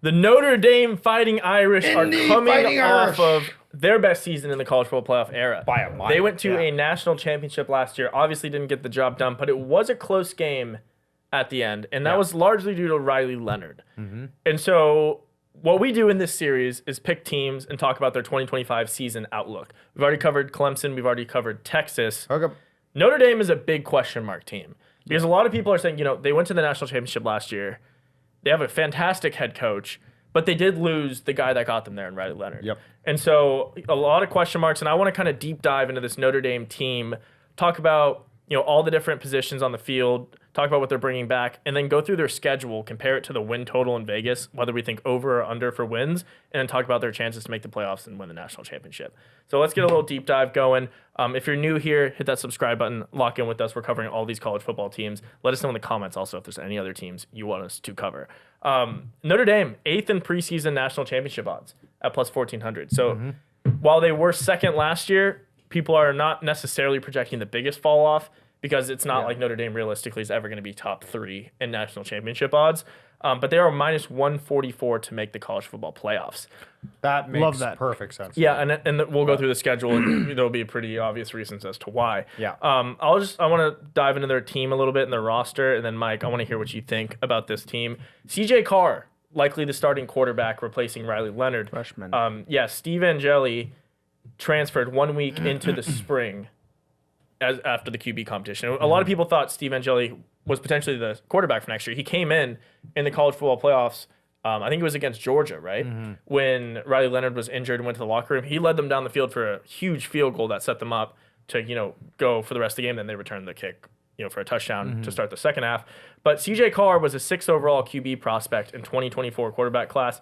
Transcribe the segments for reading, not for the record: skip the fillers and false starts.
The Notre Dame Fighting Irish Indy are coming Fighting off Irish. of their best season in the college football playoff era. By a mile, They went to yeah. a national championship last year. Obviously didn't get the job done, but it was a close game at the end, and that was largely due to Riley Leonard. And so what we do in this series is pick teams and talk about their 2025 season outlook. We've already covered Clemson. We've already covered Texas. Okay. Notre Dame is a big question mark team because a lot of people are saying, they went to the national championship last year. They have a fantastic head coach, but they did lose the guy that got them there in Riley Leonard. Yep. And so a lot of question marks, and I want to kind of deep dive into this Notre Dame team, talk about all the different positions on the field, talk about what they're bringing back, and then go through their schedule, compare it to the win total in Vegas, whether we think over or under for wins, and then talk about their chances to make the playoffs and win the national championship. So let's get a little deep dive going. If you're new here, hit that subscribe button, lock in with us. We're covering all these college football teams. Let us know in the comments also if there's any other teams you want us to cover. Notre Dame, 8th in preseason national championship odds at plus 1,400. So while they were second last year, people are not necessarily projecting the biggest fall off because it's not like Notre Dame realistically is ever going to be top 3 in national championship odds. But they are minus 144 to make the college football playoffs. That makes perfect sense. Yeah, and we'll go through the schedule, and there'll be pretty obvious reasons as to why. Yeah. I want to dive into their team a little bit and their roster, and then Mike, I want to hear what you think about this team. CJ Carr, likely the starting quarterback, replacing Riley Leonard. Freshman. Steve Angeli transferred 1 week into the spring after the QB competition. A lot of people thought Steve Angeli was potentially the quarterback for next year. He came in the college football playoffs. I think it was against Georgia, right? When Riley Leonard was injured and went to the locker room. He led them down the field for a huge field goal that set them up to, go for the rest of the game. Then they returned the kick, for a touchdown to start the second half. But CJ Carr was a 6th overall QB prospect in 2024 quarterback class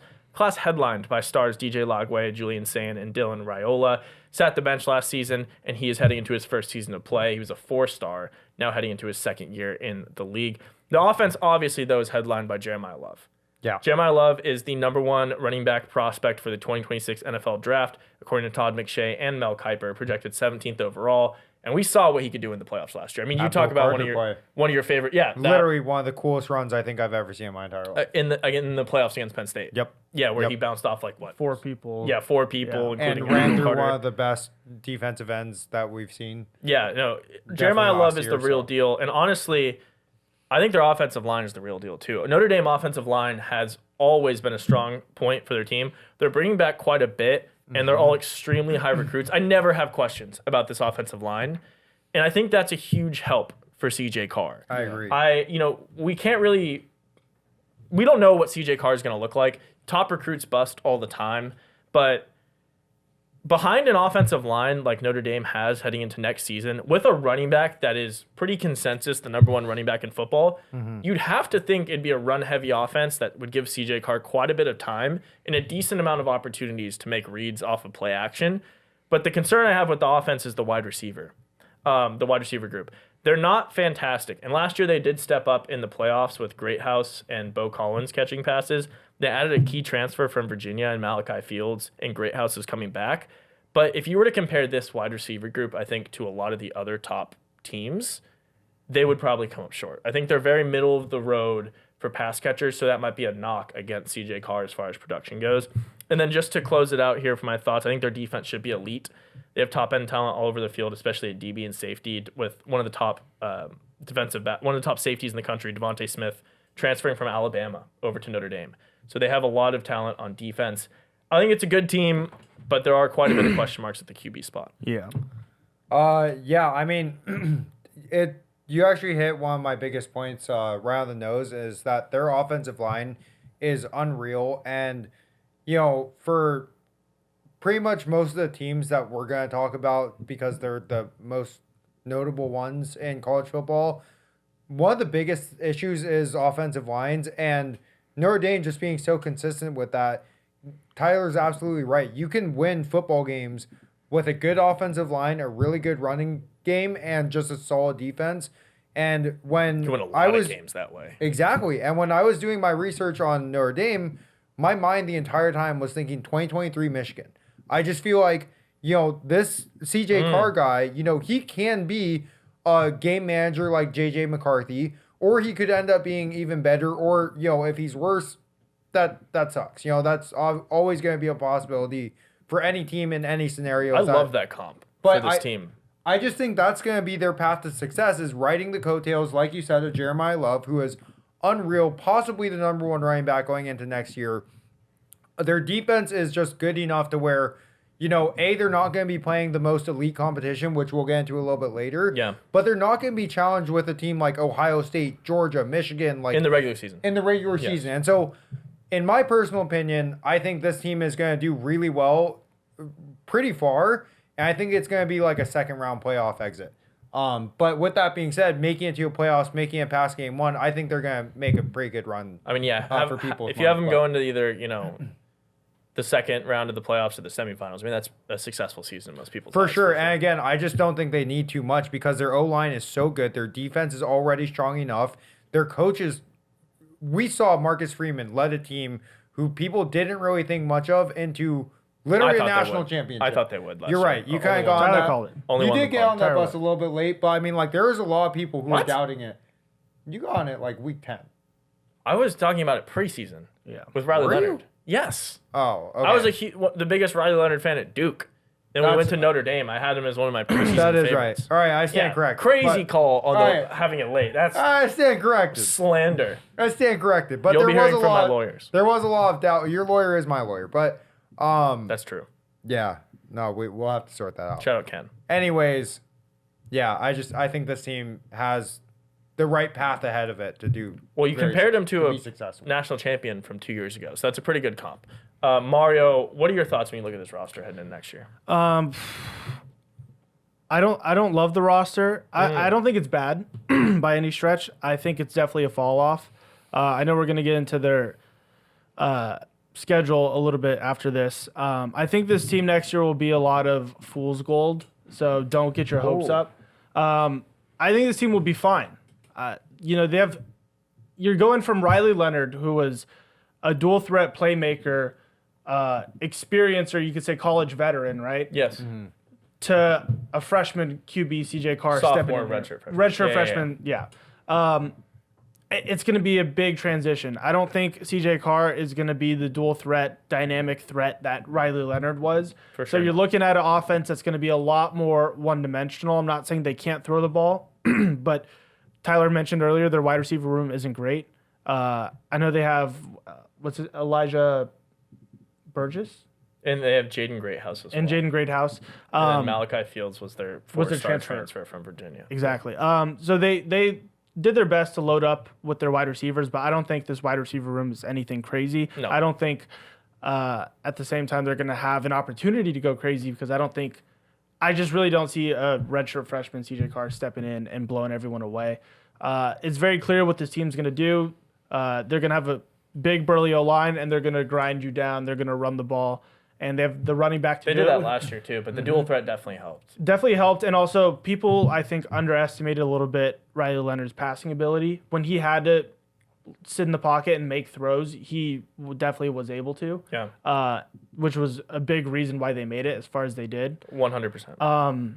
headlined by stars DJ Lagway, Julian Sand, and Dylan Raiola. Sat the bench last season, and he is heading into his first season of play. He was a 4-star, now heading into his second year in the league. The offense, obviously, though, is headlined by Jeremiah Love. Yeah. Jeremiah Love is the #1 running back prospect for the 2026 NFL Draft, according to Todd McShay and Mel Kiper, projected 17th overall. And we saw what he could do in the playoffs last year. I mean, you talk about one of your favorite, literally one of the coolest runs I think I've ever seen in my entire life. in the playoffs against Penn State. Yep. Yeah, where he bounced off 4 people. Yeah, 4 people, including And ran through Carter. one of the best defensive ends that we've seen. Yeah, no, Jeremiah Love is the real deal. And honestly, I think their offensive line is the real deal too. Notre Dame offensive line has always been a strong point for their team. They're bringing back quite a bit, and they're all extremely high recruits. I never have questions about this offensive line, and I think that's a huge help for CJ Carr. I agree. We don't know what CJ Carr is going to look like. Top recruits bust all the time, but behind an offensive line like Notre Dame has heading into next season, with a running back that is pretty consensus the #1 running back in football, you'd have to think it'd be a run-heavy offense that would give CJ Carr quite a bit of time and a decent amount of opportunities to make reads off of play action. But the concern I have with the offense is the wide receiver group. They're not fantastic. And last year they did step up in the playoffs with Greathouse and Bo Collins catching passes. They added a key transfer from Virginia and Malachi Fields, and Greathouse is coming back. But if you were to compare this wide receiver group, I think, to a lot of the other top teams, they would probably come up short. I think they're very middle of the road for pass catchers, so that might be a knock against CJ Carr as far as production goes. And then just to close it out here for my thoughts, I think their defense should be elite. They have top-end talent all over the field, especially at DB and safety, with one of the top one of the top safeties in the country, Devontae Smith, transferring from Alabama over to Notre Dame. So they have a lot of talent on defense. I think it's a good team, but there are quite a bit of question marks at the QB spot. Yeah. I mean, you actually hit one of my biggest points right on the nose, is that their offensive line is unreal. And, for pretty much most of the teams that we're going to talk about, because they're the most notable ones in college football, one of the biggest issues is offensive lines, and Notre Dame just being so consistent with that. Tyler's absolutely right. You can win football games with a good offensive line, a really good running game, and just a solid defense. And when You win a lot of games that way. Exactly. And when I was doing my research on Notre Dame, my mind the entire time was thinking 2023 Michigan. I just feel like, this CJ Carr guy, he can be a game manager like JJ McCarthy, or he could end up being even better, or, if he's worse, that sucks. You know, that's always going to be a possibility for any team in any scenario. I love that comp for this team. I just think that's going to be their path to success is riding the coattails, like you said, of Jeremiah Love, who is unreal, possibly the number one running back going into next year. Their defense is just good enough to where, you know, they're not going to be playing the most elite competition, which we'll get into a little bit later. Yeah. But they're not going to be challenged with a team like Ohio State, Georgia, Michigan, like in the regular season. Season. And so, in my personal opinion, I think this team is going to do really well, pretty far, and I think it's going to be like a second round playoff exit. But with that being said, making it to a playoffs, making it past game one, I think they're going to make a pretty good run. I mean, yeah, for people. If you have them going to either, you know, the second round of the playoffs or the semifinals, I mean, that's a successful season in most people's For eyes, sure. And again, I just don't think they need too much because their O-line is so good. Their defense is already strong enough. Their coaches, we saw Marcus Freeman led a team who people didn't really think much of into literally a national championship. I thought they would. You're right. You kind of got on that. You did get on that bus a little bit late, but I mean, like, there was a lot of people who were doubting it. You got on it like week 10. I was talking about it preseason. Yeah. With Riley Leonard. Yes. Oh, okay. I was the biggest Riley Leonard fan at Duke. Then we went to Notre Dame. I had him as one of my preseason That is favorites. right. All right, I stand corrected. Crazy call on having it late. That's I stand corrected. Slander. I stand corrected. But You'll there be was hearing a from lot. my lawyers. There was a lot of doubt. Your lawyer is my lawyer, but that's true. Yeah. No, we'll have to sort that out. Shout out Ken. Anyways, yeah, I think this team has the right path ahead of it to do. Well, you compared him to a successful national champion from 2 years ago, so that's a pretty good comp. Mario, what are your thoughts when you look at this roster heading into next year? I don't love the roster. I don't think it's bad by any stretch. I think it's definitely a fall off. I know we're gonna get into their schedule a little bit after this. I think this team next year will be a lot of fool's gold, so don't get your hopes up. I think this team will be fine. You're going from Riley Leonard, who was a dual threat playmaker, experiencer, you could say college veteran, right? Yes. Mm-hmm. To a freshman QB, CJ Carr, sophomore redshirt freshman. Redshirt freshman, yeah. It's going to be a big transition. I don't think CJ Carr is going to be the dual threat, dynamic threat that Riley Leonard was. For sure. So you're looking at an offense that's going to be a lot more one-dimensional. I'm not saying they can't throw the ball, but Tyler mentioned earlier their wide receiver room isn't great. I know they have, Elijah Burgess? And they have Jaden Greathouse as well. And Jaden Greathouse. And Malachi Fields was their four-star transfer from Virginia. Exactly. So they did their best to load up with their wide receivers, but I don't think this wide receiver room is anything crazy. No. I don't think at the same time they're going to have an opportunity to go crazy because I just really don't see a redshirt freshman CJ Carr stepping in and blowing everyone away. It's very clear what this team's going to do. They're going to have a big burly O-line, and they're going to grind you down. They're going to run the ball, and they have the running back to do it. They did that last year, too, but the dual threat definitely helped. Definitely helped, and also people, I think, underestimated a little bit Riley Leonard's passing ability. When he had to sit in the pocket and make throws, he definitely was able to. Yeah. Which was a big reason why they made it as far as they did. 100%.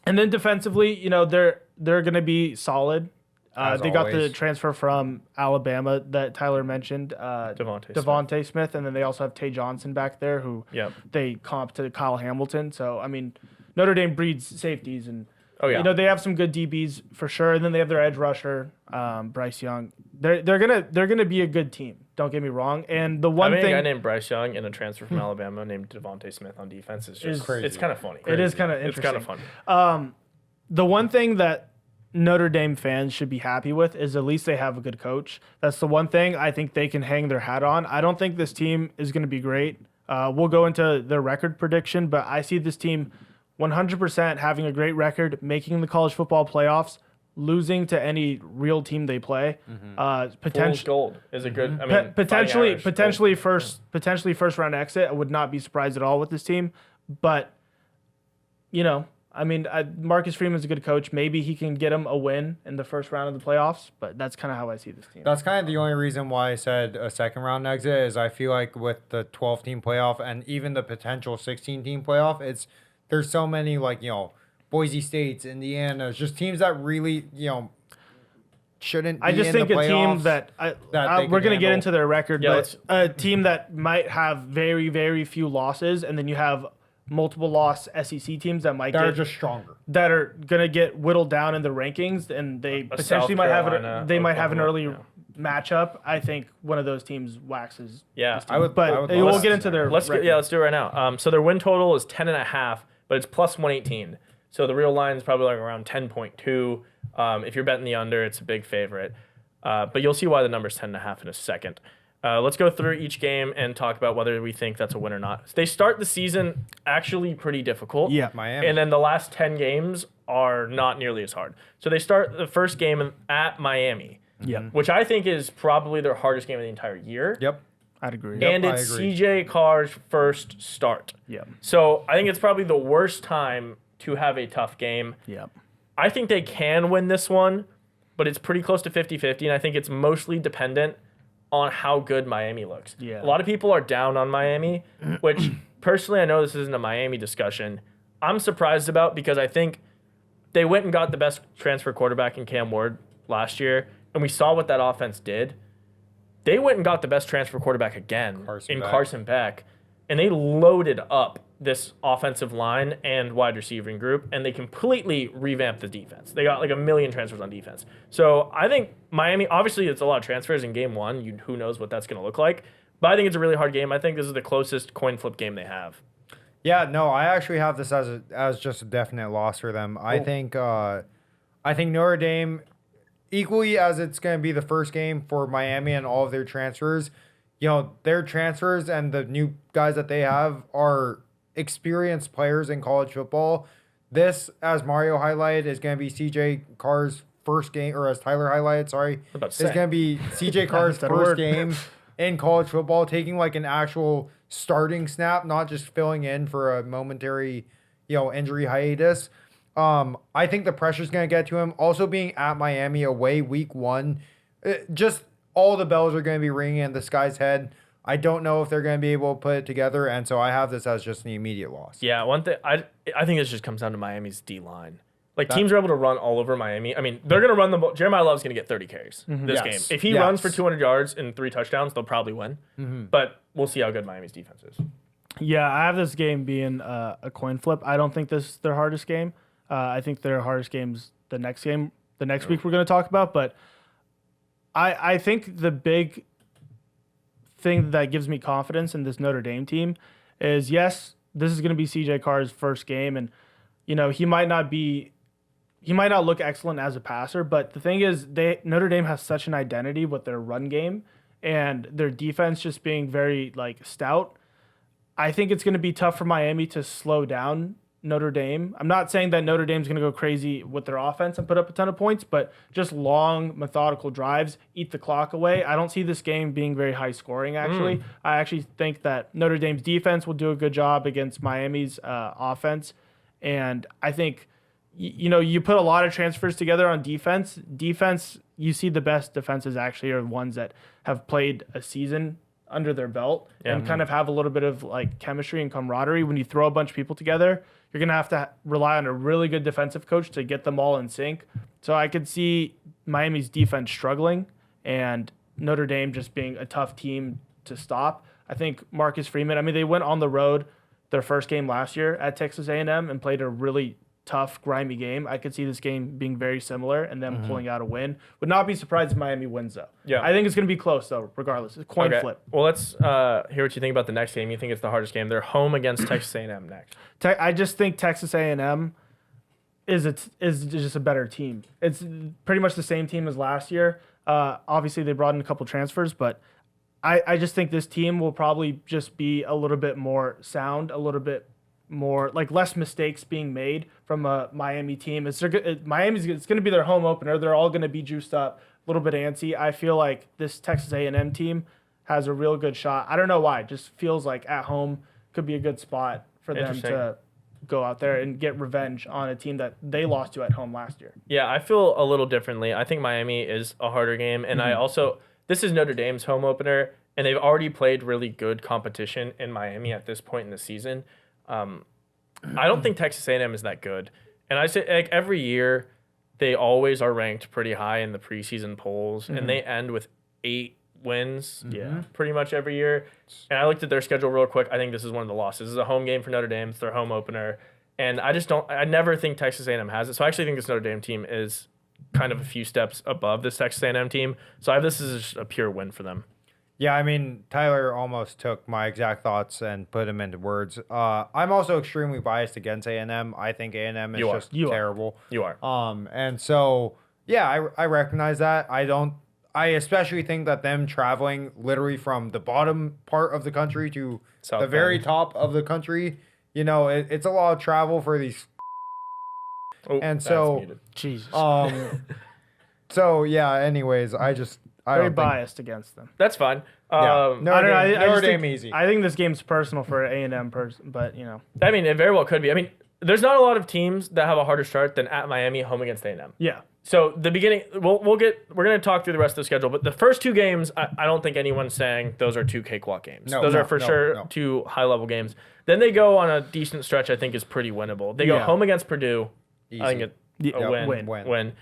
And then defensively, they're going to be solid. They got the always. transfer from Alabama that Tyler mentioned, Devontae Smith, and then they also have Tay Johnson back there, who they comp to Kyle Hamilton. So I mean, Notre Dame breeds safeties, and they have some good DBs for sure. And then they have their edge rusher, Bryce Young. They're gonna be a good team. Don't get me wrong. And the one thing, a guy named Bryce Young and a transfer from Alabama named Devontae Smith on defense is just crazy. It's kind of funny. It is kind of interesting. It's kind of funny. The one thing that Notre Dame fans should be happy with is at least they have a good coach. That's the one thing I think they can hang their hat on. I don't think this team is going to be great. We'll go into their record prediction, but I see this team 100% having a great record, making the college football playoffs, losing to any real team they play. Fool's gold is a good. I mean, potentially first round exit. I would not be surprised at all with this team, but Marcus Freeman's a good coach. Maybe he can get him a win in the first round of the playoffs, but that's kind of how I see this team. That's kind of the only reason why I said a second round exit is I feel like with the 12-team playoff and even the potential 16-team playoff, there's so many Boise States, Indiana, just teams that really, shouldn't. I be just in think the a team playoffs that they we're can going to get handle. into their record, Yeah, but a team that might have very, very few losses, and then you have multiple loss SEC teams that might They're get just stronger. that are going to get whittled down in the rankings, and they potentially South might have Carolina, they might have an early Oklahoma, matchup. I think one of those teams waxes. Yeah. this team. I would but love we'll that get into their Let's record. let's do it right now. So their win total is 10.5, but it's plus 118. So the real line is probably like around 10.2. If you're betting the under, it's a big favorite. But you'll see why the number's 10.5 in a second. Let's go through each game and talk about whether we think that's a win or not. They start the season actually pretty difficult. Yeah. Miami. And then the last 10 games are not nearly as hard. So they start the first game at Miami, which I think is probably their hardest game of the entire year. Yep. I'd agree. Yep. And I it's agree. CJ Carr's first start. Yeah. So I think it's probably the worst time to have a tough game. Yeah. I think they can win this one, but it's pretty close to 50-50, and I think it's mostly dependent on how good Miami looks. Yeah. A lot of people are down on Miami, which personally I know this isn't a Miami discussion. I'm surprised about because I think they went and got the best transfer quarterback in Cam Ward last year, and we saw what that offense did. They went and got the best transfer quarterback again in Carson Beck, and they loaded up this offensive line and wide receiving group, and they completely revamped the defense. They got like 1 million transfers on defense. So I think Miami, obviously it's a lot of transfers in game one. Who knows what that's going to look like. But I think it's a really hard game. I think this is the closest coin flip game they have. Yeah, no, I actually have this as just a definite loss for them. I think Notre Dame, equally as it's going to be the first game for Miami and all of their transfers, their transfers and the new guys that they have are experienced players in college football. This, as Mario highlighted, is going to be CJ Carr's first game, or as Tyler highlighted, sorry, it's going to be CJ Carr's first game in college football, taking like an actual starting snap, not just filling in for a momentary, injury hiatus. I think the pressure's going to get to him. Also being at Miami away week one, just all the bells are going to be ringing in this guy's head. I don't know if they're going to be able to put it together, and so I have this as just an immediate loss. Yeah, one thing I think this just comes down to Miami's D line. Like teams are able to run all over Miami. I mean, they're going to run the ball. Jeremiah Love's going to get 30 carries this game. If he runs for 200 yards and 3 touchdowns, they'll probably win. But we'll see how good Miami's defense is. Yeah, I have this game being a coin flip. I don't think this is their hardest game. I think their hardest game's the next week we're going to talk about. But I think the big thing that gives me confidence in this Notre Dame team is, yes, this is going to be CJ Carr's first game, and he might not look excellent as a passer, but the thing is Notre Dame has such an identity with their run game and their defense just being very stout. I think it's going to be tough for Miami to slow down Notre Dame. I'm not saying that Notre Dame's going to go crazy with their offense and put up a ton of points, but just long, methodical drives, eat the clock away. I don't see this game being very high scoring, actually. I actually think that Notre Dame's defense will do a good job against Miami's offense. And I think, you put a lot of transfers together on defense. Defense, you see the best defenses actually are ones that have played a season under their belt and kind of have a little bit of chemistry and camaraderie. When you throw a bunch of people together, you're going to have to rely on a really good defensive coach to get them all in sync. So I could see Miami's defense struggling and Notre Dame just being a tough team to stop. I think Marcus Freeman, they went on the road their first game last year at Texas A&M and played a really tough, grimy game. I could see this game being very similar and them pulling out a win. Would not be surprised if Miami wins, though. Yeah. I think it's going to be close, though, regardless. It's a coin flip. Well, let's hear what you think about the next game. You think it's the hardest game. They're home against Texas A&M next. I just think Texas A&M is just a better team. It's pretty much the same team as last year. Obviously, they brought in a couple transfers, but I just think this team will probably just be a little bit more sound, a little bit more less mistakes being made from a Miami team. It's going to be their home opener. They're all going to be juiced up, a little bit antsy. I feel like this Texas A&M team has a real good shot. I don't know why. It just feels like at home could be a good spot for them to go out there and get revenge on a team that they lost to at home last year. Yeah, I feel a little differently. I think Miami is a harder game, and this is Notre Dame's home opener, and they've already played really good competition in Miami at this point in the season. I don't think Texas A&M is that good. And I say every year they always are ranked pretty high in the preseason polls, Mm-hmm. and they end with 8 wins Yeah. pretty much every year. And I looked at their schedule real quick. I think this is one of the losses. This is a home game for Notre Dame. It's their home opener. And I never think Texas A&M has it. So I actually think this Notre Dame team is kind of a few steps above this Texas A&M team. So I have this as just a pure win for them. Yeah, I mean, Tyler almost took my exact thoughts and put them into words. I'm also extremely biased against A&M. I think A&M is You are. just You are. terrible. You are. And so, yeah, I recognize that. I especially think that them traveling literally from the bottom part of the country to South the very Bend. top of the country, it's a lot of travel for these. Oh, And that's so- muted. Jesus. So yeah. Anyways, I Very don't think. biased against them. That's fine. Yeah. I don't know. I Notre just Dame think, easy. I think this game's personal for A&M person, but I mean, it very well could be. I mean, there's not a lot of teams that have a harder start than at Miami, home against A&M. yeah. So the beginning, we're going to talk through the rest of the schedule, but the first 2 games, I don't think anyone's saying those are 2 cakewalk games. No, those no, are for no, sure no. 2 high-level games. Then they go on a decent stretch. I think is pretty winnable. They go Yeah. home against Purdue. Easy. I think it's a Yeah, win.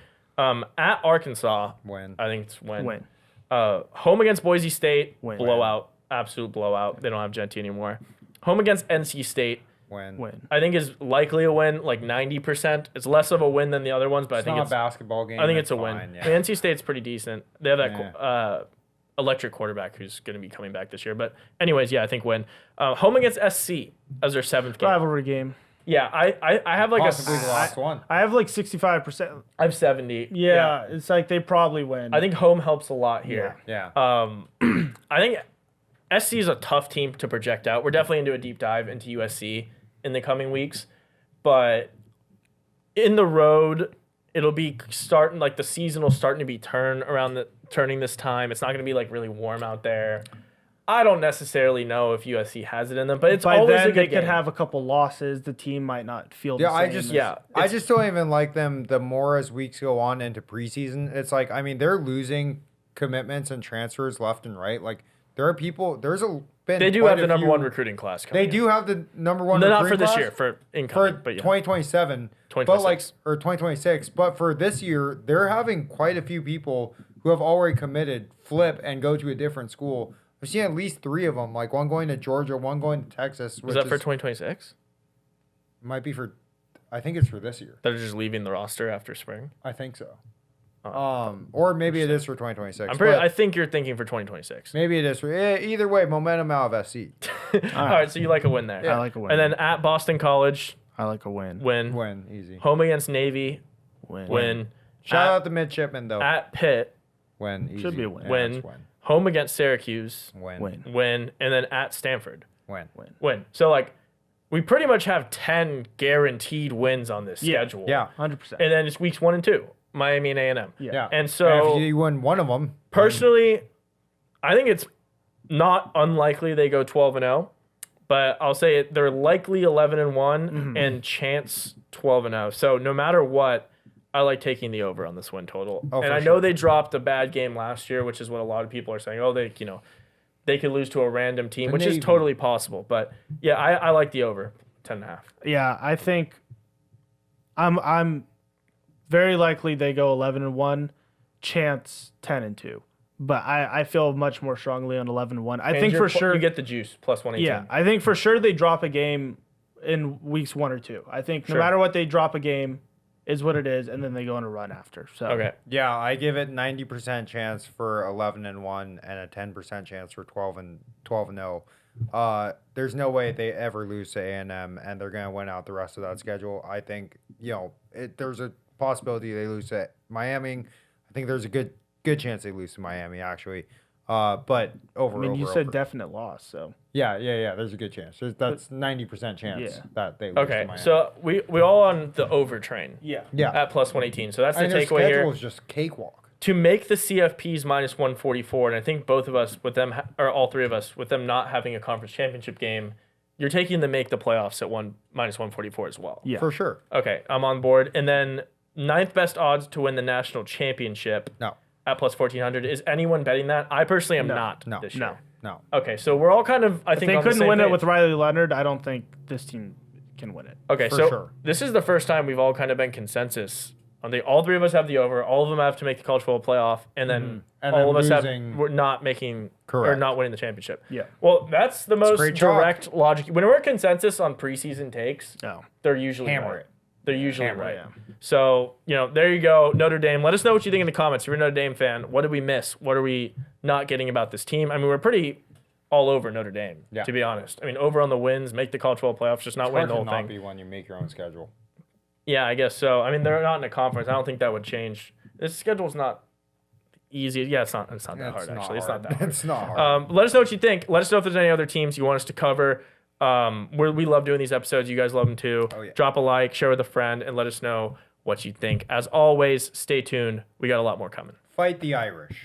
At Arkansas, Win. I think it's win. Win. Home against Boise State, Win. blowout, absolute blowout. They don't have Genty anymore. Home against NC State, Win. I think is likely a win, like 90%. It's less of a win than the other ones, but It's I think not it's a basketball game. I think it's a win. fine, I mean, NC State's pretty decent. They have that Yeah. electric quarterback who's going to be coming back this year. But anyways, yeah, I think win. Home against SC as their 7th game. Rivalry game. Yeah, I have like Possibly the last one. I have like 65%. I have 70. Yeah, it's like they probably win. I think home helps a lot here. Yeah. I think SC is a tough team to project out. We're definitely into a deep dive into USC in the coming weeks, but in the road, it'll be starting like the season will start to be turning this time. It's not going to be like really warm out there. I don't necessarily know if USC has it in them, but it's By always then, a good they game. could have a couple losses. The team might not feel the Yeah, same. I just don't even like them the more as weeks go on into preseason. It's like, I mean, they're losing commitments and transfers left and right. Like, there are people, They do have the number 1 recruiting class coming. They do have the number 1 No, not for recruiting this class year, for for incoming, but yeah. 2027. But like, 2026. or 2026. But for this year, they're having quite a few people who have already committed flip and go to a different school. I've seen at least 3 of them, like one going to Georgia, one going to Texas. Is that for 2026? Might be for, I think it's for this year. They're just leaving the roster after spring. I think so. Oh. Or maybe it is for 2026. I think you're thinking for 2026. Maybe it is for either way. Momentum out of SC. All right, so you like a win there. I like a win. And then at Boston College, I like a win. win. Win easy. Home against Navy, win. Shout At- out the midshipmen though. At Pitt, Win easy. Should be a win. Yeah, Win. it's win. home against Syracuse, Win. win, and then at Stanford, Win. win. So like, we pretty much have 10 guaranteed wins on this schedule. Yeah. 100%. And then it's weeks 1 and 2, Miami and A&M. Yeah. And so if you win one of them, personally, I think it's not unlikely they go 12-0, but I'll say they're likely 11-1 and chance 12-0. So no matter what, I like taking the over on this win total. Oh, and for I know sure. they dropped a bad game last year, which is what a lot of people are saying. Oh, they could lose to a random team, The which is Navy. totally possible. But yeah, I like the over 10.5. Yeah, I think I'm very likely they go 11-1, chance 10-2. But I feel much more strongly on 11-1. I think for sure you get the juice plus 118. Yeah, I think for sure they drop a game in weeks 1 or 2. I think Sure. no matter what they drop a game is what it is, and then they go on a run after. So Okay. yeah, I give it 90% chance for 11-1 and a 10% chance for 12-0. There's no way they ever lose to A&M and they're gonna win out the rest of that schedule. I think there's a possibility they lose to Miami. I think there's a good chance they lose to Miami actually. But over. I mean, you over, said over. definite loss, so Yeah. There's a good chance. That's 90% chance Yeah. that they lose Okay. to Miami. So we all on the over train yeah. yeah, at plus 118. So that's the and their takeaway here. schedule is just cakewalk. To make the CFPs minus 144, and I think both of us with them, or all three of us with them not having a conference championship game, you're taking the make the playoffs at minus 144 as well. Yeah. For sure. Okay, I'm on board. And then ninth best odds to win the national championship No. at plus 1400. Is anyone betting that? I personally am not No. this No. year. No. Okay, so we're all kind of, I If think, they on the couldn't same win it page. with Riley Leonard, I don't think this team can win it. Okay, For so sure. this is the first time we've all kind of been consensus All three of us have the over. All of them have to make the college football playoff, and then And all then of us losing- we're not making or Correct. not winning the championship. Yeah. Well, that's the most pretty chalk. direct logic. When we're consensus on preseason takes, No. they're usually Hammer right. it. They're usually Hammer right. it. So, there you go. Notre Dame. Let us know what you think in the comments. If you're a Notre Dame fan, what did we miss? What are we not getting about this team? I mean, we're pretty all over Notre Dame, Yeah. to be honest. I mean, over on the wins, make the college football playoffs, just not Hard winning the to whole not thing. be when you make your own schedule. Yeah, I guess so. I mean, they're not in a conference. I don't think that would change. This schedule's not easy. Yeah, it's not that hard, actually. It's not that hard. It's not hard. Let us know what you think. Let us know if there's any other teams you want us to cover. We love doing these episodes. You guys love them too. Oh, yeah. Drop a like, share with a friend, and let us know what you think. As always, stay tuned. We got a lot more coming. Fight the Irish.